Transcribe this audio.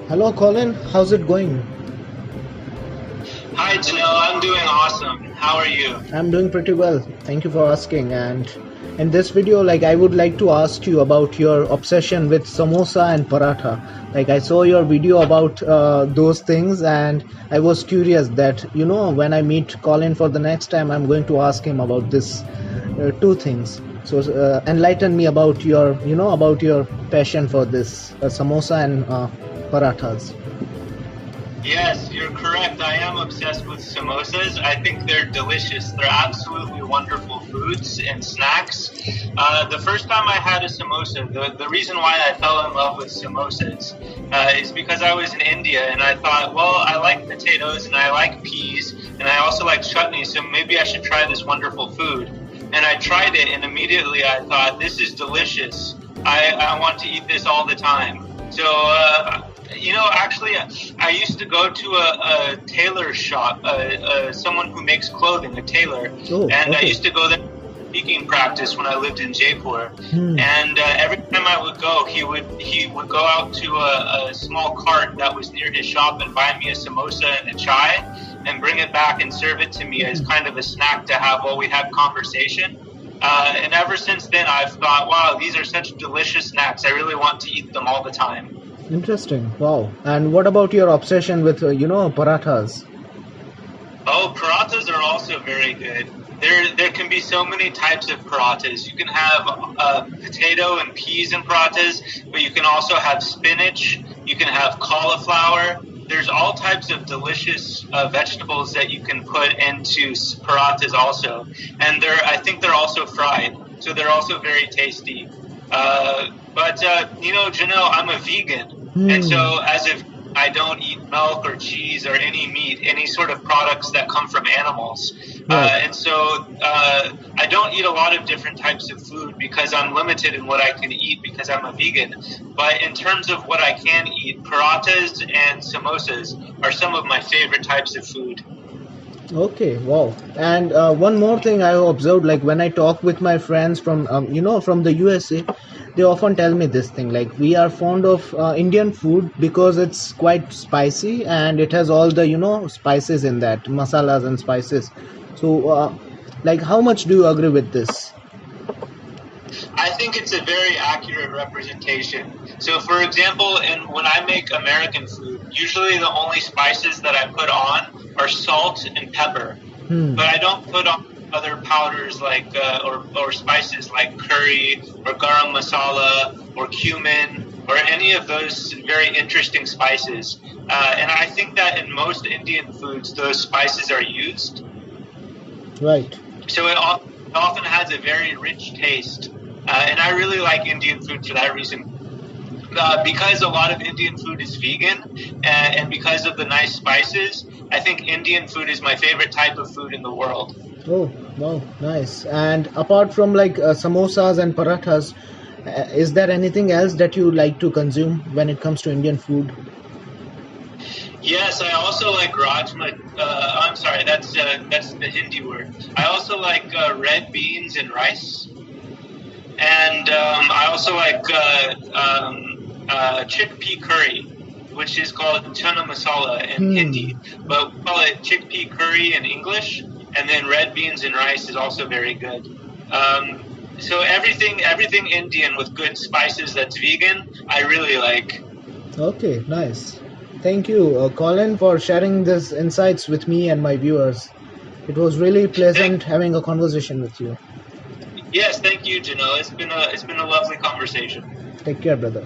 Hello, Colin. How's it going? Hi, Janelle. I'm doing awesome. How are you? I'm doing pretty well. Thank you for asking. And in this video, I would like to ask you about your obsession with samosa and paratha. I saw your video about those things, and I was curious that when I meet Colin for the next time, I'm going to ask him about this two things. So enlighten me about your passion for this samosa and parathas. Yes, you're correct. I am obsessed with samosas. I think they're delicious. They're absolutely wonderful foods and snacks. The first time I had a samosa, the reason why I fell in love with samosas is because I was in India and I thought, well, I like potatoes and I like peas and I also like chutney, so maybe I should try this wonderful food. And I tried it and immediately I thought, this is delicious. I want to eat this all the time. So, actually, I used to go to a tailor shop, someone who makes clothing, a tailor. Oh, and I okay. used to go there for speaking practice when I lived in Jaipur. And every time I would go, he would go out to a small cart that was near his shop and buy me a samosa and a chai and bring it back and serve it to me as kind of a snack to have while we had conversation. And ever since then, I've thought, wow, these are such delicious snacks. I really want to eat them all the time. Interesting. Wow. And what about your obsession with, parathas? Oh, parathas are also very good. There can be so many types of parathas. You can have potato and peas in parathas, but you can also have spinach. You can have cauliflower. There's all types of delicious vegetables that you can put into parathas also. And I think they're also fried, so they're also very tasty. Janelle, I'm a vegan. And so as if I don't eat milk or cheese or any meat, any sort of products that come from animals. Right. And so I don't eat a lot of different types of food because I'm limited in what I can eat because I'm a vegan. But in terms of what I can eat, parathas and samosas are some of my favorite types of food. Okay. Wow. And one more thing I observed, when I talk with my friends from, from the USA, they often tell me this thing, we are fond of Indian food because it's quite spicy and it has all the, spices in that, masalas and spices. So, how much do you agree with this? I think it's a very accurate representation. So, for example, when I make American food, usually the only spices that I put on are salt and pepper. But I don't put on other powders or spices like curry or garam masala or cumin or any of those very interesting spices. And I think that in most Indian foods, those spices are used. Right. So it often has a very rich taste. And I really like Indian food for that reason. Because a lot of Indian food is vegan and because of the nice spices, I think Indian food is my favorite type of food in the world. Oh, wow, nice. And apart from samosas and parathas, is there anything else that you like to consume when it comes to Indian food? Yes, I also like rajma. I'm sorry, that's the Hindi word. I also like red beans and rice, and I also like chickpea curry, which is called chana masala in Hindi, but we call it chickpea curry in English. And then red beans and rice is also very good. So everything Indian with good spices that's vegan, I really like. Okay, nice. Thank you, Colin, for sharing these insights with me and my viewers. It was really pleasant having a conversation with you. Yes, thank you, Janelle. It's been a lovely conversation. Take care, brother.